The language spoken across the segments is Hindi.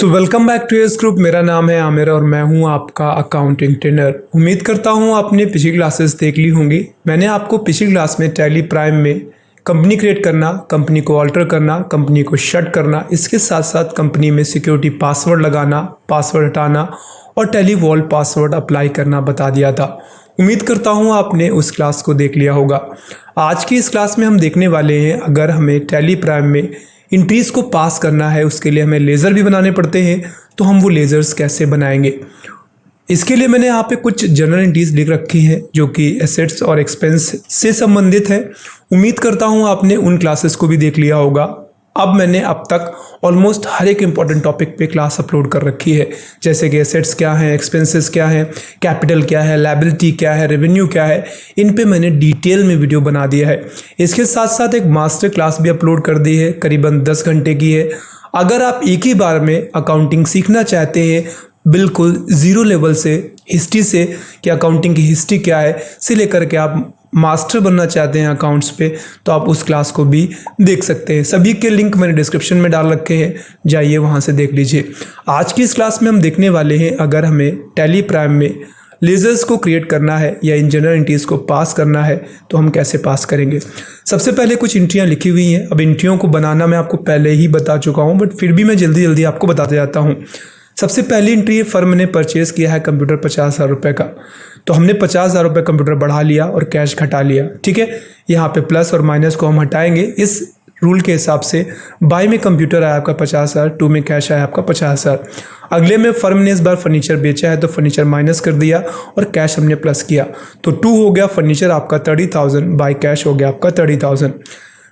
So welcome back to S group. मेरा नाम है आमिर और मैं हूं आपका अकाउंटिंग ट्रेनर। उम्मीद करता हूं आपने पिछली क्लासेस देख ली होंगी। मैंने आपको पिछली क्लास में टैली प्राइम में कंपनी क्रिएट करना, कंपनी को ऑल्टर करना, कंपनी को शट करना, इसके साथ साथ कंपनी में सिक्योरिटी पासवर्ड लगाना, पासवर्ड हटाना और टैली वॉल्ट पासवर्ड अप्लाई करना बता दिया था। उम्मीद करता हूँ आपने उस क्लास को देख लिया होगा। आज की इस क्लास में हम देखने वाले हैं, अगर हमें टैली प्राइम में एंट्रीज को पास करना है, उसके लिए हमें लेज़र भी बनाने पड़ते हैं, तो हम वो लेज़र्स कैसे बनाएंगे। इसके लिए मैंने यहाँ पे कुछ जनरल एंट्रीज लिख रखी हैं जो कि एसेट्स और एक्सपेंस से संबंधित है। उम्मीद करता हूँ आपने उन क्लासेस को भी देख लिया होगा। अब मैंने अब तक ऑलमोस्ट हर एक इम्पॉर्टेंट टॉपिक पे क्लास अपलोड कर रखी है, जैसे कि एसेट्स क्या हैं, एक्सपेंसेस क्या हैं, कैपिटल क्या है, लायबिलिटी क्या है, रेवेन्यू क्या है। इन पे मैंने डिटेल में वीडियो बना दिया है। इसके साथ साथ एक मास्टर क्लास भी अपलोड कर दी है, करीबन 10 घंटे की है। अगर आप एक ही बार में अकाउंटिंग सीखना चाहते हैं, बिल्कुल ज़ीरो लेवल से, हिस्ट्री से कि अकाउंटिंग की हिस्ट्री क्या है, से लेकर के आप मास्टर बनना चाहते हैं अकाउंट्स पे, तो आप उस क्लास को भी देख सकते हैं। सभी के लिंक मैंने डिस्क्रिप्शन में डाल रखे हैं, जाइए वहाँ से देख लीजिए। आज की इस क्लास में हम देखने वाले हैं, अगर हमें टैली प्राइम में लेज़र्स को क्रिएट करना है या इन जनरल एंट्रीज को पास करना है, तो हम कैसे पास करेंगे। सबसे पहले कुछ एंट्रियाँ लिखी हुई हैं। अब एंट्रियों को बनाना मैं आपको पहले ही बता चुका हूँ, बट फिर भी मैं जल्दी जल्दी आपको बताते जाता हूँ। सबसे पहली एंट्री है, फर्म ने परचेज़ किया है कंप्यूटर 50,000 रुपये का, तो हमने 50,000 रुपये कंप्यूटर बढ़ा लिया और कैश घटा लिया। ठीक है, यहाँ पे प्लस और माइनस को हम हटाएंगे। इस रूल के हिसाब से बाय में कंप्यूटर आया आपका 50,000, टू में कैश आया आपका 50,000। अगले में फर्म ने इस बार फर्नीचर बेचा है, तो फर्नीचर माइनस कर दिया और कैश हमने प्लस किया, तो 2 हो गया फर्नीचर आपका 30,000, बाय कैश हो गया आपका 30,000।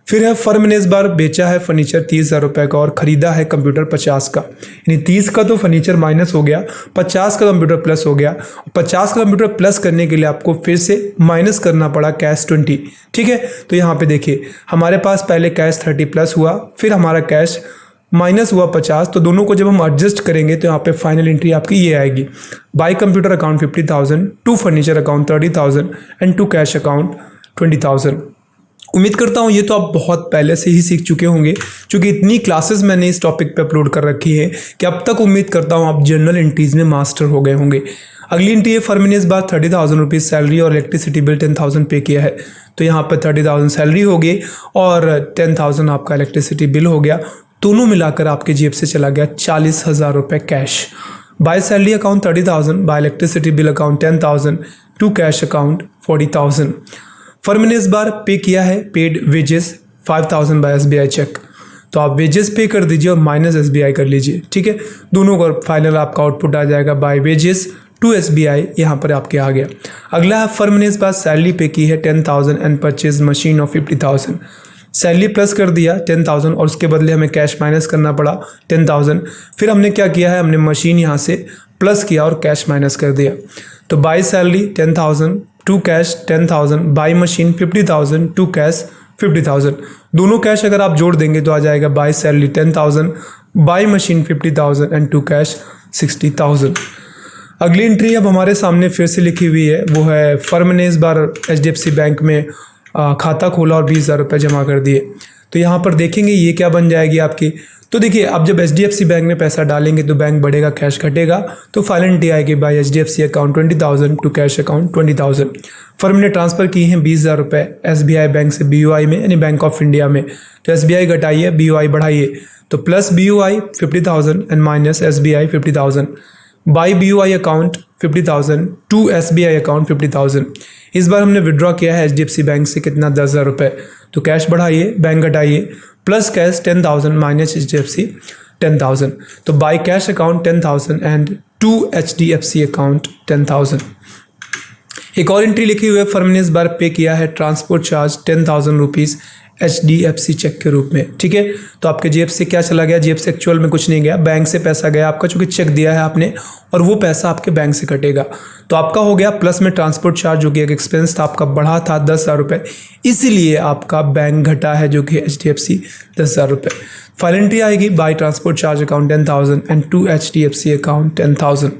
फिर है, फर्म ने इस बार बेचा है फर्नीचर 30,000 रुपये का और ख़रीदा है कंप्यूटर 50 का, यानी 30 का तो फर्नीचर माइनस हो गया, 50 का कंप्यूटर प्लस हो गया। 50 का कंप्यूटर प्लस करने के लिए आपको फिर से माइनस करना पड़ा कैश 20। ठीक है, तो यहाँ पे देखिए हमारे पास पहले कैश 30 प्लस हुआ, फिर हमारा कैश माइनस हुआ 50, तो दोनों को जब हम एडजस्ट करेंगे तो यहाँ पे फाइनल एंट्री आपकी ये आएगी, by computer account 50,000, to furniture account 30,000 and to cash account 20,000। उम्मीद करता हूँ ये तो आप बहुत पहले से ही सीख चुके होंगे, क्योंकि इतनी क्लासेस मैंने इस टॉपिक पे अपलोड कर रखी है कि अब तक उम्मीद करता हूँ आप जनरल एंट्रीज में मास्टर हो गए होंगे। अगली एंट्री है, फर्म ने इस बार 30,000 रुपीज़ सैलरी और इलेक्ट्रिसिटी बिल 10,000 पे किया है, तो यहाँ पर 30,000 सैलरी हो गई और 10,000 आपका इलेक्ट्रिसिटी बिल हो गया। दोनों मिलाकर आपके जेब से चला गया 40,000 रुपये cash. By salary account 30,000, by electricity bill account 10,000, to cash account 40,000। Firm ने इस बार पे किया है paid wages 5,000 by SBI cheque, तो आप वेजेस पे कर दीजिए और माइनस SBI कर लीजिए। ठीक है, दोनों का फाइनल आपका आउटपुट आ जाएगा बाय वेजेस टू SBI, यहाँ पर आपके आ गया। अगला है, फर्म ने इस बार सैलरी पे की है 10,000 and purchase machine of 50,000। Salary plus कर दिया 10,000 और उसके बदले हमें कैश माइनस करना पड़ा 10,000। फिर हमने क्या किया है, हमने मशीन यहाँ से प्लस किया और कैश माइनस कर दिया, तो by salary 10,000, to cash 10,000, by machine 50,000, to cash 50,000। दोनों कैश अगर आप जोड़ देंगे तो आ जाएगा by salary 10,000, by machine 50,000 and to cash 60,000। अगली एंट्री अब हमारे सामने फिर से लिखी हुई है, वो है, फर्म ने इस बार HDFC बैंक में खाता खोला और 20,000 रुपये जमा कर दिए, तो यहाँ पर देखेंगे ये क्या बन जाएगी आपकी। तो देखिए, अब जब HDFC बैंक में पैसा डालेंगे तो बैंक बढ़ेगा, कैश घटेगा, तो फाइनल एंट्री आएगी by HDFC account 20,000, to cash account 20,000। Firm ने ट्रांसफ़र की हैं 20,000 रुपये SBI बैंक से BOI में, यानी बैंक ऑफ इंडिया में, तो SBI घटाइए, BOI बढ़ाइए, तो plus BOI 50,000 and minus SBI 50,000, by BOI account 50,000, to SBI account 50,000। इस बार हमने विड्रॉ किया है HDFC बैंक से कितना, 10,000 रुपये, तो कैश बढ़ाइए, बैंक घटाइए, प्लस कैश 10,000 माइनस HDFC 10,000, तो by cash account 10,000 and to HDFC account 10,000। एक और एंट्री लिखी हुई है, फर्म ने इस बार पे किया है transport charge 10,000 rupees HDFC cheque के रूप में। ठीक है, तो आपके जेब से क्या चला गया, जेब से एक्चुअल में कुछ नहीं गया, बैंक से पैसा गया आपका, चूँकि चेक दिया है आपने और वो पैसा आपके बैंक से कटेगा, तो आपका हो गया प्लस में ट्रांसपोर्ट चार्ज, जो कि एक एक्सपेंस था आपका, बढ़ा था 10,000 रुपये, इसीलिए आपका बैंक घटा है, जो कि HDFC 10,000 रुपये। फाइनल एंट्री आएगी by transport charge account 10,000 and to HDFC account 10,000।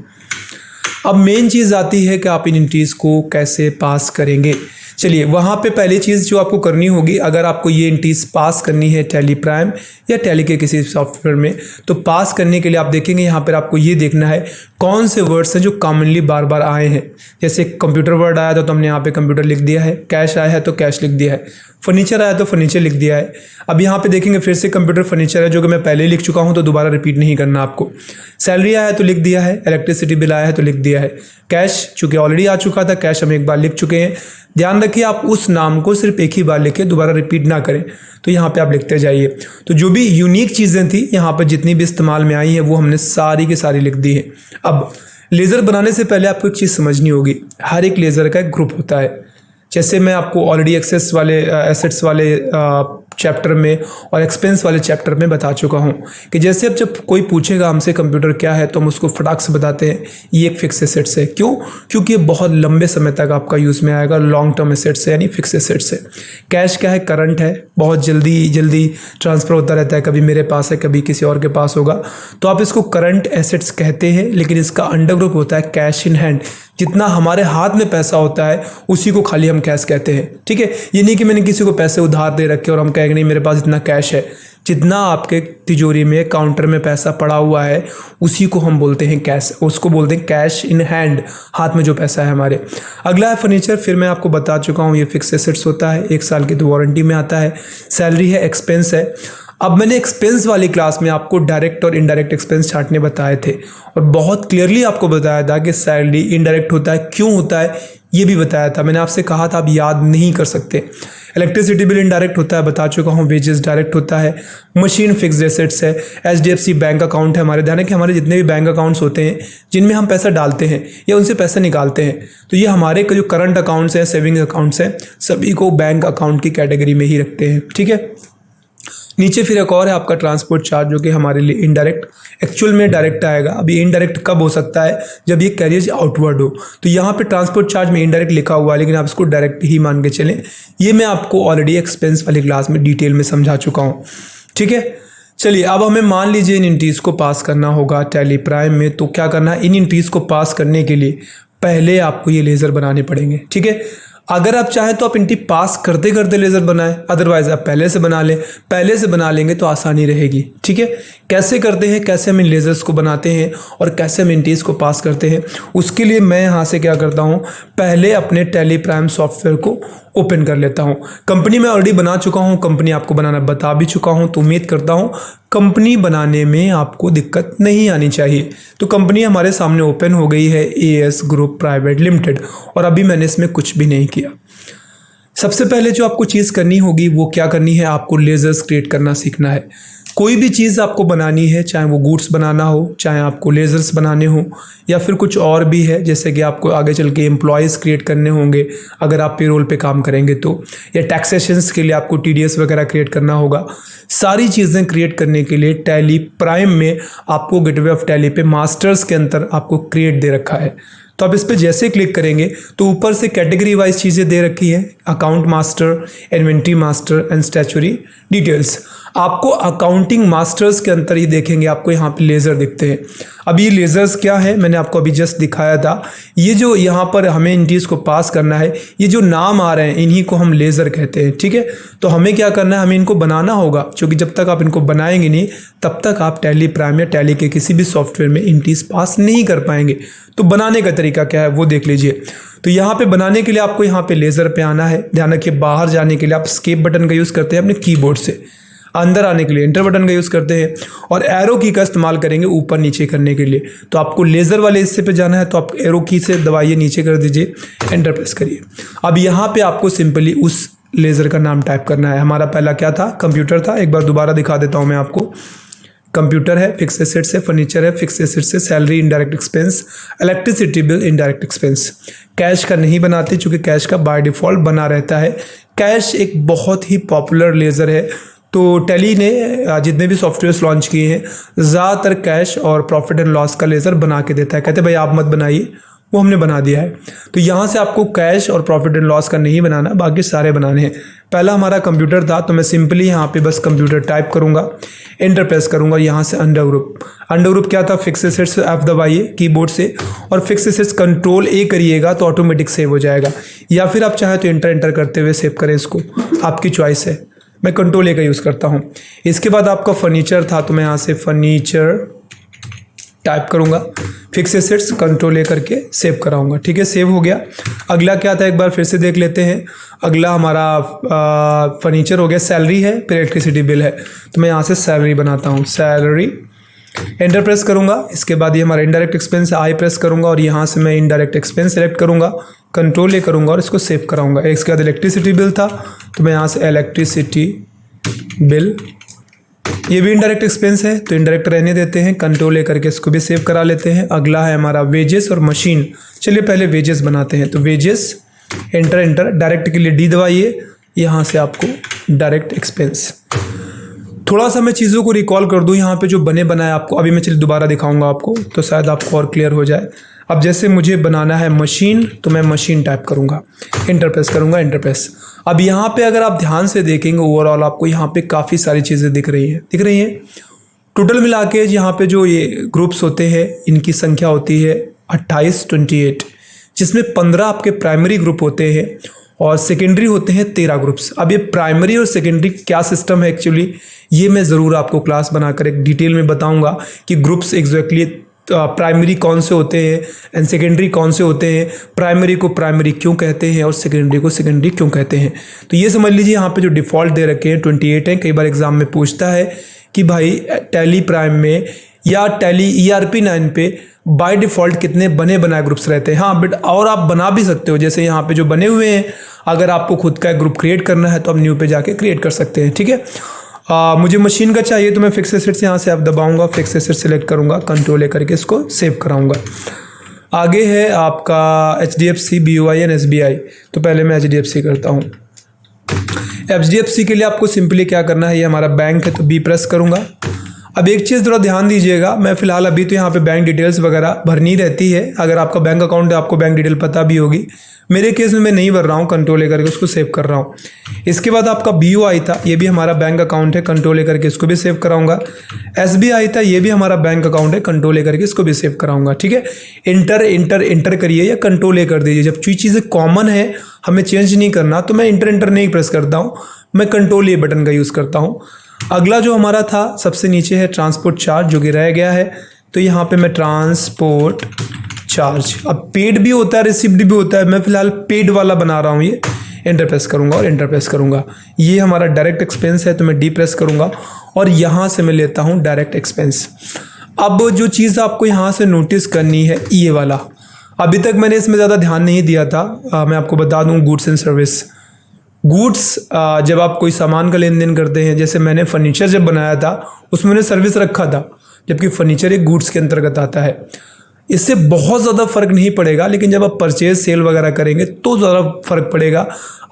अब मेन चीज़ आती है कि आप इन एंट्रीज़ को कैसे पास करेंगे। चलिए वहाँ पे पहली चीज़ जो आपको करनी होगी, अगर आपको ये एंट्रीज पास करनी है टैली प्राइम या टैली के किसी सॉफ्टवेयर में, तो पास करने के लिए आप देखेंगे यहाँ पर आपको ये देखना है कौन से वर्ड्स हैं जो कॉमनली बार बार आए हैं। जैसे कंप्यूटर वर्ड आया तो हमने यहाँ पे कंप्यूटर लिख दिया है, कैश आया है तो कैश लिख दिया है, फर्नीचर आया तो फर्नीचर लिख दिया है। अब यहाँ पे देखेंगे फिर से कंप्यूटर फर्नीचर है जो कि मैं पहले ही लिख चुका हूँ, तो दोबारा रिपीट नहीं करना आपको। सैलरी आया है तो लिख दिया है, इलेक्ट्रिसिटी बिल आया है तो लिख दिया है, कैश चूँकि ऑलरेडी आ चुका था, कैश हम एक बार लिख चुके हैं। ध्यान रखिए आप उस नाम को सिर्फ एक ही बार लिखें, दोबारा रिपीट ना करें। तो यहाँ पे आप लिखते जाइए। तो जो भी यूनिक चीज़ें थी यहाँ पर जितनी भी इस्तेमाल में आई हैं वो हमने सारी की सारी लिख दी है। अब लेज़र बनाने से पहले आपको एक चीज़ समझनी होगी, हर एक लेज़र का एक ग्रुप होता है। जैसे मैं आपको ऑलरेडी एक्सेस वाले एसेट्स वाले चैप्टर में और एक्सपेंस वाले चैप्टर में बता चुका हूँ कि जैसे अब जब कोई पूछेगा हमसे कंप्यूटर क्या है तो हम उसको फटाक से बताते हैं ये एक फिक्स एसेट्स है। क्यों? क्योंकि ये बहुत लंबे समय तक आपका यूज़ में आएगा, लॉन्ग टर्म एसेट्स है यानी फिक्स एसेट्स है। कैश क्या है? करंट है, बहुत जल्दी ट्रांसफ़र होता रहता है, कभी मेरे पास है कभी किसी और के पास होगा, तो आप इसको करंट एसेट्स कहते हैं। लेकिन इसका अंडर ग्रुप होता है कैश इन हैंड, जितना हमारे हाथ में पैसा होता है उसी को खाली हम कैश कहते हैं। ठीक है, ये नहीं कि मैंने किसी को पैसे उधार दे रखे और हम कहेंगे नहीं मेरे पास इतना कैश है। जितना आपके तिजोरी में काउंटर में पैसा पड़ा हुआ है उसी को हम बोलते हैं कैश, उसको बोलते हैं कैश इन हैंड, हाथ में जो पैसा है हमारे। अगला है फर्नीचर। फिर मैं आपको बता चुका हूँ ये फिक्स एसेट्स होता है, 1 साल की तो वारंटी में आता है। सैलरी है, एक्सपेंस है। अब मैंने एक्सपेंस वाली क्लास में आपको डायरेक्ट और इनडायरेक्ट एक्सपेंस छांटने बताए थे और बहुत क्लियरली आपको बताया था कि सैलरी इनडायरेक्ट होता है, क्यों होता है ये भी बताया था। मैंने आपसे कहा था आप याद नहीं कर सकते। इलेक्ट्रिसिटी बिल इनडायरेक्ट होता है, बता चुका हूँ। वेजेस डायरेक्ट होता है। मशीन फिक्स्ड एसेट्स है। HDFC बैंक अकाउंट है हमारे। ध्यान है कि हमारे जितने भी बैंक अकाउंट्स होते हैं जिनमें हम पैसा डालते हैं या उनसे पैसा निकालते हैं, तो ये हमारे जो करंट अकाउंट्स हैं, सेविंग अकाउंट्स हैं, सभी को बैंक अकाउंट की कैटेगरी में ही रखते हैं। ठीक है, नीचे फिर एक और है आपका ट्रांसपोर्ट चार्ज जो कि हमारे लिए इनडायरेक्ट, एक्चुअल में डायरेक्ट आएगा। अब ये इनडायरेक्ट कब हो सकता है? जब ये कैरियर्स आउटवर्ड हो। तो यहाँ पे ट्रांसपोर्ट चार्ज में इनडायरेक्ट लिखा हुआ है लेकिन आप इसको डायरेक्ट ही मान के चलें। ये मैं आपको ऑलरेडी एक्सपेंस वाली क्लास में डिटेल में समझा चुका हूँ। ठीक है, चलिए अब हमें मान लीजिए इन एंट्रीज को पास करना होगा टैली प्राइम में। तो क्या करना है, इन एंट्रीज को पास करने के लिए पहले आपको ये लेज़र बनाने पड़ेंगे। ठीक है, अगर आप चाहें तो आप एंट्री पास करते करते लेज़र बनाएं, अदरवाइज आप पहले से बना लें। पहले से बना लेंगे तो आसानी रहेगी। ठीक है, कैसे करते हैं, कैसे हम इन लेज़र्स को बनाते हैं और कैसे हम एंट्रीज को पास करते हैं, उसके लिए मैं यहाँ से क्या करता हूँ, पहले अपने टैली प्राइम सॉफ्टवेयर को ओपन कर लेता हूँ। कंपनी मैं ऑलरेडी बना चुका हूँ, कंपनी आपको बनाना बता भी चुका हूँ, तो उम्मीद करता हूँ कंपनी बनाने में आपको दिक्कत नहीं आनी चाहिए। तो कंपनी हमारे सामने ओपन हो गई है, AS ग्रुप प्राइवेट लिमिटेड, और अभी मैंने इसमें कुछ भी नहीं किया। सबसे पहले जो आपको चीज़ करनी होगी वो क्या करनी है, आपको लेज़र्स क्रिएट करना सीखना है। कोई भी चीज़ आपको बनानी है, चाहे वो गुड्स बनाना हो, चाहे आपको लेज़र्स बनाने हो, या फिर कुछ और भी है, जैसे कि आपको आगे चल के एम्प्लॉयज़ क्रिएट करने होंगे अगर आप पेरोल पे काम करेंगे तो, या टैक्सेशंस के लिए आपको TDS वगैरह क्रिएट करना होगा। सारी चीज़ें क्रिएट करने के लिए टैली प्राइम में आपको गेटवे ऑफ टैली पे मास्टर्स के अंदर आपको क्रिएट दे रखा है। तो आप इस पर जैसे क्लिक करेंगे तो ऊपर से कैटेगरी वाइज चीज़ें दे रखी है, account master, inventory master and statutory details. आपको अकाउंटिंग मास्टर्स के अंदर ही देखेंगे आपको यहाँ पे लेज़र दिखते हैं। अब ये लेज़र्स क्या है, मैंने आपको अभी जस्ट दिखाया था। ये जो यहाँ पर हमें एंट्रीज को पास करना है, ये जो नाम आ रहे हैं इन्हीं को हम लेज़र कहते हैं। ठीक है, तो हमें क्या करना है, हमें इनको बनाना होगा, क्योंकि जब तक आप इनको बनाएंगे नहीं तब तक आप टैली प्राइम या टैली के किसी भी सॉफ्टवेयर में एंट्रीज पास नहीं कर पाएंगे। तो बनाने का तरीका क्या है वो देख लीजिए। तो यहाँ पे बनाने के लिए आपको यहाँ पे लेज़र पे आना है। ध्यान रखिए, बाहर जाने के लिए आप एस्केप बटन का यूज़ करते हैं अपने कीबोर्ड से, अंदर आने के लिए एंटर बटन का यूज़ करते हैं, और एरो की का इस्तेमाल करेंगे ऊपर नीचे करने के लिए। तो आपको लेज़र वाले हिस्से पे जाना है तो आप एरो की से दबाइए, नीचे कर दीजिए, एंटर प्रेस करिए। अब यहाँ पे आपको सिंपली उस लेज़र का नाम टाइप करना है। हमारा पहला क्या था, कंप्यूटर था। एक बार दोबारा दिखा देता हूँ मैं आपको। कंप्यूटर है, फिक्स एसेट्स है, फर्नीचर है, फिक्स एसेट्स है, salary indirect expense, electricity bill indirect expense. Cash का नहीं बनाते क्योंकि कैश का बाय डिफ़ॉल्ट बना रहता है। कैश एक बहुत ही पॉपुलर लेज़र है। तो टैली ने जितने भी सॉफ्टवेयर्स लॉन्च किए हैं ज़्यादातर कैश और प्रॉफिट एंड लॉस का लेज़र बना के देता है। कहते हैं भाई आप मत बनाइए, वो हमने बना दिया है। तो यहाँ से आपको कैश और प्रॉफिट एंड लॉस का नहीं बनाना, बाकी सारे बनाने हैं। पहला हमारा कंप्यूटर था, तो मैं सिंपली यहाँ पे बस कंप्यूटर टाइप करूँगा, एंटर प्रेस करूँगा। यहाँ से अंडर ग्रुप क्या था, फिक्स एसेट्स F दबाइए कीबोर्ड से और फिक्स एसेट्स कंट्रोल A करिएगा तो ऑटोमेटिक सेव हो जाएगा, या फिर आप चाहे तो एंटर करते हुए सेव करें, इसको आपकी चॉइस है। मैं कंट्रोल A का यूज़ करता हूँ। इसके बाद आपका फर्नीचर था, तो मैं यहाँ से फर्नीचर टाइप करूँगा, फिक्स एसेट्स कंट्रोल A करके सेव कराऊंगा। ठीक है, सेव हो गया। अगला क्या था, एक बार फिर से देख लेते हैं। अगला हमारा फर्नीचर हो गया, सैलरी है, फिर इलेक्ट्रिसिटी बिल है, तो मैं यहाँ से सैलरी बनाता हूँ, सैलरी, एंटर प्रेस करूँगा। इसके बाद ये हमारा इनडायरेक्ट एक्सपेंस है, आई प्रेस करूँगा और यहाँ से मैं इनडायरेक्ट एक्सपेंस सेलेक्ट करूँगा, कंट्रोल A करूँगा और इसको सेव कराऊँगा। इसके बाद इलेक्ट्रिसिटी बिल था, तो मैं यहाँ से इलेक्ट्रिसिटी बिल, ये भी इनडायरेक्ट एक्सपेंस है तो इनडायरेक्ट रहने देते हैं, कंट्रोल A करके इसको भी सेव करा लेते हैं। अगला है हमारा वेजेस और मशीन। चलिए पहले वेजेस बनाते हैं, तो वेजेस, एंटर, डायरेक्ट के लिए D दबाइए, यहाँ से आपको डायरेक्ट एक्सपेंस। थोड़ा सा मैं चीज़ों को रिकॉल कर दूँ, यहाँ पे जो बने बनाए आपको अभी मैं चलिए दोबारा दिखाऊंगा आपको, तो शायद आपको और क्लियर हो जाए। अब जैसे मुझे बनाना है मशीन, तो मैं मशीन टाइप करूँगा, एंटर प्रेस करूँगा, एंटर प्रेस। अब यहाँ पे अगर आप ध्यान से देखेंगे ओवरऑल आपको यहाँ पे काफ़ी सारी चीज़ें दिख रही हैं। टोटल मिला के यहाँ पे जो ये ग्रुप्स होते हैं इनकी संख्या होती है 28, जिसमें 15 आपके प्राइमरी ग्रुप होते हैं और सेकेंडरी होते हैं 13 ग्रुप्स। अब ये प्राइमरी और सेकेंडरी क्या सिस्टम है एक्चुअली, ये मैं ज़रूर आपको क्लास बनाकर एक डिटेल में बताऊंगा कि ग्रुप्स एग्जैक्टली प्राइमरी कौन से होते हैं एंड सेकेंडरी कौन से होते हैं, प्राइमरी को प्राइमरी क्यों कहते हैं और सेकेंडरी को सेकेंडरी क्यों कहते हैं। तो ये समझ लीजिए यहाँ पे जो डिफ़ॉल्ट दे रखे हैं 28 हैं। कई बार एग्जाम में पूछता है कि भाई टैली प्राइम में या टैली ERP 9 पे बाय डिफ़ॉल्ट कितने बने बनाए ग्रुप्स रहते हैं। हाँ बट और आप बना भी सकते हो, जैसे यहाँ पे जो बने हुए हैं, अगर आपको खुद का एक ग्रुप क्रिएट करना है तो आप न्यू पे जाके क्रिएट कर सकते हैं। ठीक है, मुझे मशीन का चाहिए तो मैं फिक्स एसेट्स यहाँ से आप दबाऊंगा, फिक्स एसेट सेलेक्ट करूँगा, कंट्रोल A करके इसको सेव कराऊंगा। आगे है आपका HDFC, BOI एंड SBI। तो पहले मैं HDFC करता हूँ। HDFC के लिए आपको सिंपली क्या करना है, ये हमारा बैंक है तो B प्रेस करूँगा। अब एक चीज़ थोड़ा ध्यान दीजिएगा, मैं फ़िलहाल अभी तो यहाँ पे बैंक डिटेल्स वगैरह भरनी रहती है। अगर आपका बैंक अकाउंट है आपको बैंक डिटेल पता भी होगी, मेरे केस में मैं नहीं भर रहा हूँ, कंट्रोल A करके उसको सेव कर रहा हूँ। इसके बाद आपका BOI था, ये भी हमारा बैंक अकाउंट है, कंट्रोल A करके इसको भी सेव कराऊंगा। SBI था, ये भी हमारा बैंक अकाउंट है, कंट्रोल A करके इसको भी सेव कराऊंगा। ठीक है, एंटर करिए या कंट्रोल A कर दीजिए। जब चीज़ें कॉमन है हमें चेंज नहीं करना तो मैं एंटर नहीं प्रेस करता हूँ, मैं कंट्रोल A बटन का यूज़ करता हूँ। अगला जो हमारा था सबसे नीचे है ट्रांसपोर्ट चार्ज, जो कि रह गया है, तो यहाँ पे मैं ट्रांसपोर्ट चार्ज, अब पेड भी होता है रिसिप्ट भी होता है, मैं फिलहाल पेड वाला बना रहा हूँ। ये एंटर प्रेस करूँगा और एंटर प्रेस करूँगा। ये हमारा डायरेक्ट एक्सपेंस है तो मैं D प्रेस करूँगा और यहाँ से मैं लेता हूँ डायरेक्ट एक्सपेंस। अब जो चीज़ आपको यहाँ से नोटिस करनी है ये वाला, अभी तक मैंने इसमें ज़्यादा ध्यान नहीं दिया था। मैं आपको बता दूँ, गुड्स एंड सर्विस। गुड्स जब आप कोई सामान का लेन देन करते हैं, जैसे मैंने फर्नीचर जब बनाया था उसमें मैंने सर्विस रखा था, जबकि फर्नीचर एक गुड्स के अंतर्गत आता है। इससे बहुत ज़्यादा फर्क नहीं पड़ेगा, लेकिन जब आप परचेज सेल वगैरह करेंगे तो ज़्यादा फर्क पड़ेगा।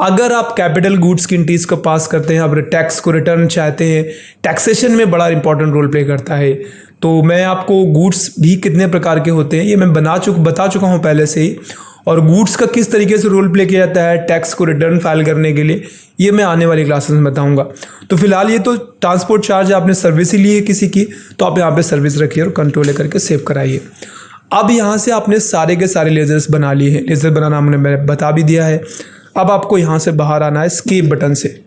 अगर आप कैपिटल गुड्स की एंट्रीज को पास करते हैं, आप टैक्स को रिटर्न चाहते हैं, टैक्सेशन में बड़ा इंपॉर्टेंट रोल प्ले करता है। तो मैं आपको गुड्स भी कितने प्रकार के होते हैं ये मैं बता चुका हूँ पहले से ही, और गुड्स का किस तरीके से रोल प्ले किया जाता है टैक्स को रिटर्न फाइल करने के लिए, ये मैं आने वाली क्लासेस में बताऊंगा। तो फिलहाल ये तो ट्रांसपोर्ट चार्ज आपने सर्विस ही ली है किसी की, तो आप यहाँ पे सर्विस रखिए और कंट्रोल करके सेव कराइए। अब यहाँ से आपने सारे के सारे लेजर्स बना लिए हैं, लेजर बनाना हमने मैंने बता भी दिया है। अब आपको यहाँ से बाहर आना है स्केप बटन से,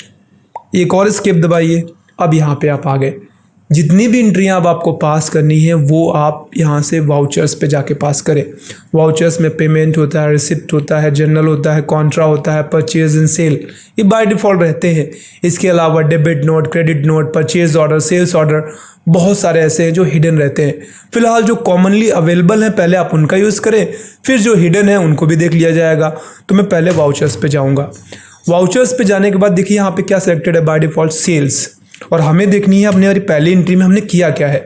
एक और स्केप दबाइए। अब यहाँ पे आप आ गए। जितनी भी एंट्रियाँ अब आपको पास करनी है वो आप यहाँ से वाउचर्स पे जाके पास करें। वाउचर्स में पेमेंट होता है, रिसिप्ट होता है, जर्नल होता है, कॉन्ट्रा होता है, परचेज एंड सेल, ये बाय डिफ़ॉल्ट रहते हैं। इसके अलावा debit note, credit note, purchase order, sales order, बहुत सारे ऐसे हैं जो हिडन रहते हैं। फिलहाल जो कॉमनली अवेलेबल हैं पहले आप उनका यूज़ करें, फिर जो हिडन है उनको भी देख लिया जाएगा। तो मैं पहले वाउचर्स पे जाऊँगा। वाउचर्स पे जाने के बाद देखिए यहाँ पे क्या सिलेक्टेड है, बाय डिफ़ॉल्ट सेल्स, और हमें देखनी है अपने हमारी पहली एंट्री में हमने किया क्या है।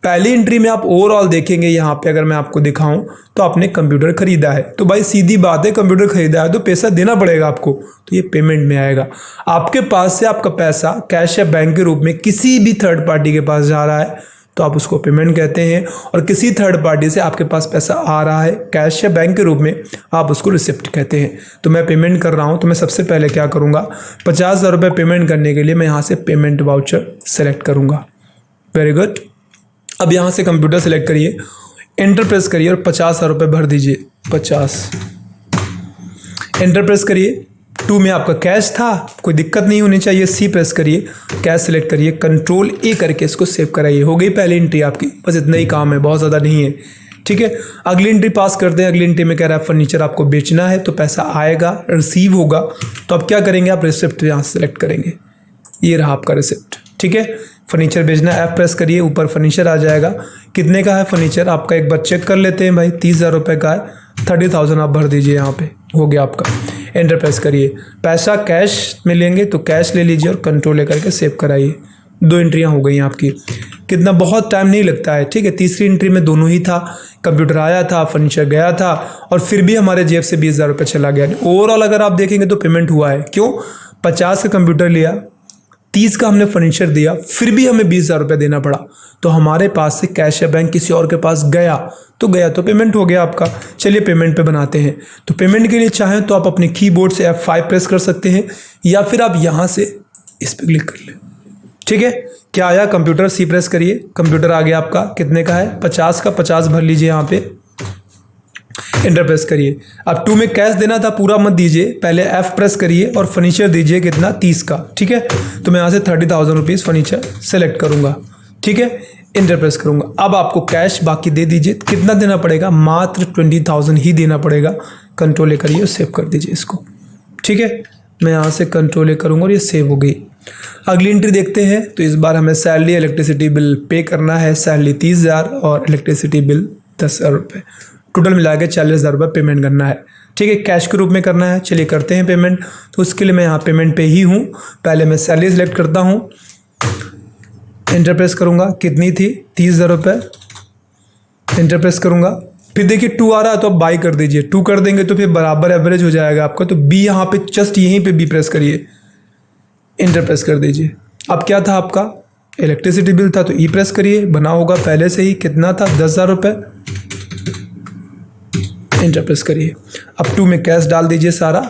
पहली एंट्री में आप ओवरऑल देखेंगे, यहाँ पे अगर मैं आपको दिखाऊं तो आपने कंप्यूटर खरीदा है, तो भाई सीधी बात है कंप्यूटर खरीदा है तो पैसा देना पड़ेगा आपको, तो ये पेमेंट में आएगा। आपके पास से आपका पैसा कैश या बैंक के रूप में किसी भी थर्ड पार्टी के पास जा रहा है तो आप उसको पेमेंट कहते हैं। और किसी थर्ड पार्टी से आपके पास पैसा आ रहा है कैश या बैंक के रूप में, आप उसको रिसिप्ट कहते हैं। तो मैं पेमेंट कर रहा हूँ, तो मैं सबसे पहले क्या करूँगा, 50,000 रुपये पेमेंट करने के लिए मैं यहाँ से पेमेंट वाउचर सेलेक्ट करूँगा। Very good. अब यहाँ से कंप्यूटर सेलेक्ट करिए, एंटर प्रेस करिए और 50,000 रुपये भर दीजिए। 50 एंटर प्रेस करिए। 2 में आपका कैश था, कोई दिक्कत नहीं होनी चाहिए। सी प्रेस करिए, कैश सेलेक्ट करिए, कंट्रोल ए करके इसको सेव कराइए। हो गई पहली एंट्री आपकी, बस इतना ही काम है, बहुत ज़्यादा नहीं है। ठीक है, अगली एंट्री पास करते हैं। अगली एंट्री में कह रहा है फर्नीचर आपको बेचना है, तो पैसा आएगा, रिसीव होगा। तो अब क्या करेंगे, आप रिसिप्ट यहाँ सेलेक्ट करेंगे। ये रहा आपका रिसिप्ट। ठीक है, फर्नीचर बेचना, ऐप प्रेस करिए, ऊपर फर्नीचर आ जाएगा। कितने का है फर्नीचर आपका, एक बार चेक कर लेते हैं भाई। 30,000 रुपये का है, 30,000 आप भर दीजिए यहाँ पे, हो गया आपका। एंटर प्रेस करिए। पैसा कैश में लेंगे तो कैश ले लीजिए और कंट्रोल लेकर के सेव कराइए। 2 एंट्रियाँ हो गई आपकी। कितना, बहुत टाइम नहीं लगता है। ठीक है, तीसरी एंट्री में दोनों ही था, कंप्यूटर आया था, फर्नीचर गया था, और फिर भी हमारे जेब से 20,000 रुपये चला गया। ओवरऑल अगर आप देखेंगे तो पेमेंट हुआ है। क्यों, 50 का कंप्यूटर लिया, 30 का हमने फर्नीचर दिया, फिर भी हमें 20,000 रुपये देना पड़ा। तो हमारे पास से कैश या बैंक किसी और के पास गया तो पेमेंट हो गया आपका। चलिए पेमेंट पे बनाते हैं। तो पेमेंट के लिए चाहें तो आप अपने कीबोर्ड से F5 प्रेस कर सकते हैं, या फिर आप यहाँ से इस पर क्लिक कर लें। ठीक है, क्या आया, कंप्यूटर सी प्रेस करिए, कंप्यूटर आ गया आपका। कितने का है, 50 का, 50 भर लीजिए यहाँ पे। एंटर प्रेस करिए। अब 2 में कैश देना था, पूरा मत दीजिए, पहले F प्रेस करिए और फर्नीचर दीजिए कितना, 30 का। ठीक है, तो मैं यहाँ से 30,000 रुपीज़ फर्नीचर सेलेक्ट करूँगा। ठीक है, एंटर प्रेस करूँगा। अब आपको कैश बाकी दे दीजिए। कितना देना पड़ेगा, मात्र 20,000 ही देना पड़ेगा। कंट्रोल ए करिए और सेव कर दीजिए इसको। ठीक है, मैं यहाँ से कंट्रोल ए करूँगा और ये सेव हो गई। अगली एंट्री देखते हैं। तो इस बार हमें सैलरी, इलेक्ट्रिसिटी बिल पे करना है। सैलरी 30,000 और इलेक्ट्रिसिटी बिल 10,000 रुपये, टोटल मिला के 40,000 रुपये पेमेंट करना है। ठीक है, कैश के रूप में करना है। चलिए करते हैं पेमेंट। तो उसके लिए मैं यहाँ पेमेंट पे ही हूँ। पहले मैं सैलरी सेलेक्ट करता हूँ, एंटर प्रेस करूँगा। कितनी थी, 30,000 रुपये। एंटर प्रेस करूँगा, फिर देखिए 2 आ रहा है तो आप बाई कर दीजिए। 2 कर देंगे तो फिर बराबर एवरेज हो जाएगा आपका। तो बी यहाँ पे, जस्ट यहीं पे बी प्रेस करिए, एंटर प्रेस कर दीजिए। अब क्या था आपका, इलेक्ट्रिसिटी बिल था, तो ई प्रेस करिए, बना होगा पहले से ही। कितना था, 10,000 रुपये। एंटर प्रेस करिए। अब 2 में कैश डाल दीजिए सारा।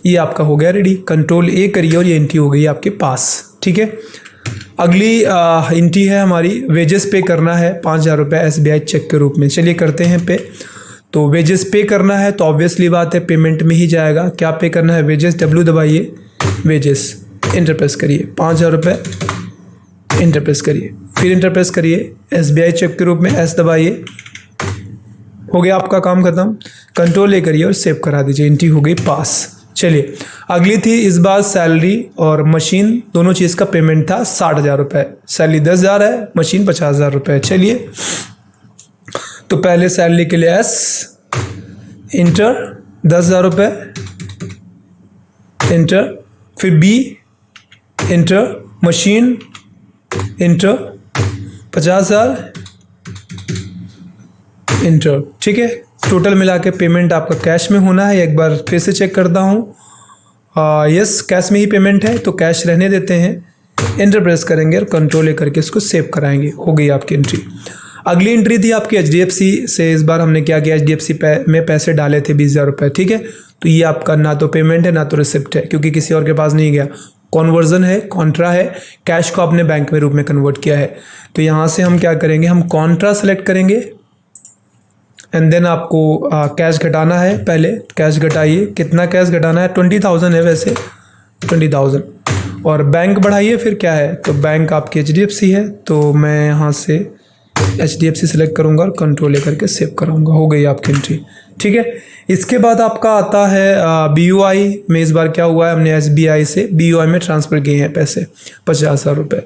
ये आपका हो गया रेडी। कंट्रोल ए करिए और ये एंट्री हो गई आपके पास। ठीक है, अगली एंट्री है हमारी, वेजेस पे करना है 5,000 रुपये SBI चेक के रूप में। चलिए करते हैं पे। तो वेजेस पे करना है तो ऑब्वियसली बात है पेमेंट में ही जाएगा। क्या पे करना है, वेजेस, W दबाइए, वेजेस, एंटर प्रेस करिए, 5,000 रुपये। एंटर प्रेस करिए, फिर एंटर प्रेस करिए, SBI चेक के रूप में S दबाइए। हो गया आपका काम खत्म। कंट्रोल ए करिए और सेव करा दीजिए। एंट्री हो गई पास। चलिए अगली थी, इस बार सैलरी और मशीन दोनों चीज़ का पेमेंट था 60,000 रुपये। सैलरी 10,000 है, मशीन 50,000 रुपये। चलिए तो पहले सैलरी के लिए S, इंटर, 10,000 रुपये, इंटर, फिर B, inter, machine, inter, 50,000, inter. ठीक है, टोटल मिला के पेमेंट आपका कैश में होना है। एक बार फिर से चेक करता हूँ। यस, कैश में ही पेमेंट है, तो कैश रहने देते हैं। एंटर प्रेस करेंगे और कंट्रोल ए करके इसको सेव कराएंगे। हो गई आपकी एंट्री। अगली एंट्री थी आपकी HDFC से। इस बार हमने क्या किया, HDFC में पैसे डाले थे 20,000 रुपये। ठीक है, तो ये आपका ना तो पेमेंट है ना तो रिसिप्ट है, क्योंकि किसी और के पास नहीं गया। कॉन्वर्जन है, कॉन्ट्रा है, कैश को आपने बैंक में रूप में कन्वर्ट किया है। तो यहाँ से हम क्या करेंगे, हम कॉन्ट्रा सेलेक्ट करेंगे एंड देन आपको कैश घटाना है। पहले कैश घटाइए। कितना कैश घटाना है, 20,000 है वैसे, 20,000। और बैंक बढ़ाइए, फिर क्या है, तो बैंक आपकी HDFC है, तो मैं यहाँ से HDFC सेलेक्ट करूँगा और कंट्रोल लेकर के सेव कराऊँगा। हो गई आपकी एंट्री। ठीक है, इसके बाद आपका आता है BOI में। इस बार क्या हुआ है, हमने SBI से BOI में ट्रांसफ़र किए हैं पैसे 50,000 रुपये।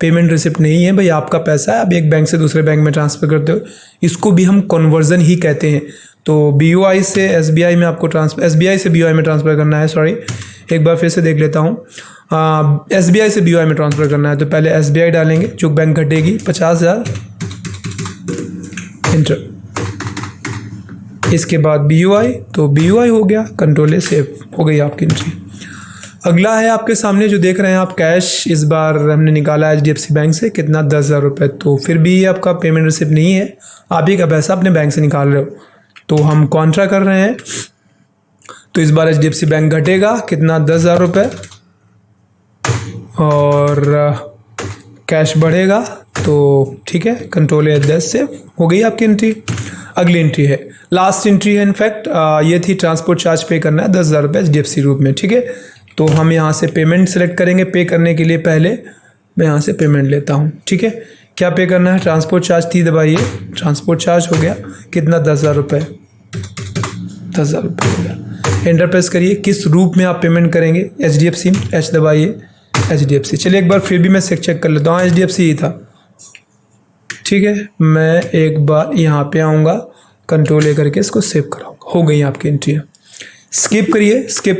पेमेंट रिसिप्ट नहीं है भाई, आपका पैसा है, आप एक बैंक से दूसरे बैंक में ट्रांसफ़र करते हो, इसको भी हम कन्वर्जन ही कहते हैं। तो BOI से SBI में आपको SBI से BOI में ट्रांसफ़र करना है। सॉरी, एक बार फिर से देख लेता हूँ। SBI से BOI में ट्रांसफ़र करना है, तो पहले SBI डालेंगे, जो बैंक घटेगी 50,000, इंटर। इसके बाद BOI, तो BOI हो गया, कंट्रोल ए सेव। हो गई आपकी एंट्री। अगला है आपके सामने जो देख रहे हैं आप, कैश इस बार हमने निकाला HDFC बैंक से, कितना 10,000 रुपये। तो फिर भी ये आपका पेमेंट रिसिप्ट नहीं है, आप ही का पैसा अपने बैंक से निकाल रहे हो। तो हम कॉन्ट्रा कर रहे हैं, तो इस बार HDFC बैंक घटेगा कितना 10,000 रुपये और कैश बढ़ेगा। तो ठीक है, कंट्रोल F10 से हो गई आपकी एंट्री। अगली एंट्री है, लास्ट एंट्री है इनफैक्ट, ये थी ट्रांसपोर्ट चार्ज पे करना है 10,000 रुपये HDFC रूप में। ठीक है, तो हम यहाँ से पेमेंट सेलेक्ट करेंगे। पे करने के लिए पहले मैं यहाँ से पेमेंट लेता हूँ। ठीक है, क्या पे करना है, ट्रांसपोर्ट चार्ज थी दबाइए, ट्रांसपोर्ट चार्ज हो गया कितना 10,000 रुपये, 10,000 रुपये हो गया। एंटर प्रेस करिए, किस रूप में आप पेमेंट करेंगे, HDFC, H दबाइए, HDFC। चलिए एक बार फिर भी मैं चेक कर लेता हूँ, HDFC ही था। ठीक है, मैं एक बार यहाँ पे आऊँगा, कंट्रोल A करके इसको सेव कराऊंगा। हो गई आपकी एंट्रियाँ। स्किप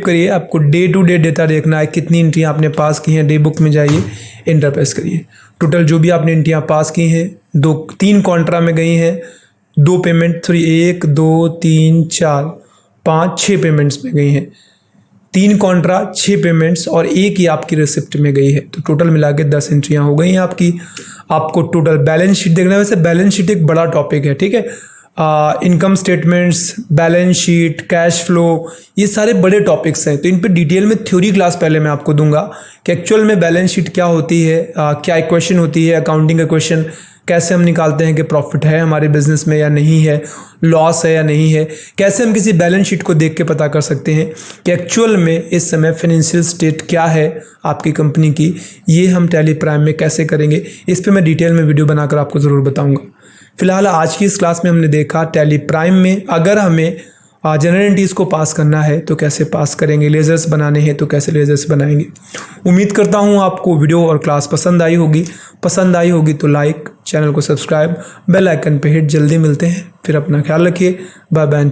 करिए, आपको डे टू डे डेटा देखना है, कितनी एंट्रियाँ आपने पास की हैं। डे बुक में जाइए, एंटर प्रेस करिए, टोटल जो भी आपने एंट्रियाँ पास की हैं, 3 कॉन्ट्रा में गई हैं, 2 पेमेंट, 1 2 3 4 5 6 पेमेंट्स में गई हैं, 3 कॉन्ट्रा, 6 पेमेंट्स और 1 ही आपकी रिसिप्ट में गई है। तो टोटल मिला के 10 एंट्रियाँ हो गई हैं आपकी। आपको टोटल बैलेंस शीट देखना है। वैसे बैलेंस शीट एक बड़ा टॉपिक है, ठीक है। Income statements, balance sheet, cash flow, ये सारे बड़े टॉपिक्स हैं। तो इन पे डिटेल में थ्योरी क्लास पहले मैं आपको दूंगा कि एक्चुअल में बैलेंस शीट क्या होती है, क्या इक्वेशन होती है, अकाउंटिंग इक्वेशन कैसे हम निकालते हैं कि प्रॉफिट है हमारे बिजनेस में या नहीं है, लॉस है या नहीं है, कैसे हम किसी बैलेंस शीट को देख के पता कर सकते हैं कि एक्चुअल में इस समय फाइनेंशियल स्टेट क्या है आपकी कंपनी की। ये हम टैली प्राइम में कैसे करेंगे, इस पे मैं डिटेल में वीडियो बनाकर आपको ज़रूर बताऊंगा। फिलहाल आज की इस क्लास में हमने देखा टैली प्राइम में अगर हमें जनरल एंट्रीज को पास करना है तो कैसे पास करेंगे, लेजर्स बनाने हैं तो कैसे लेजर्स बनाएंगे। उम्मीद करता हूँ आपको वीडियो और क्लास पसंद आई होगी तो लाइक, चैनल को सब्सक्राइब, बेल आइकन पे हिट। जल्दी मिलते हैं, फिर अपना ख्याल रखिए। Bye bye.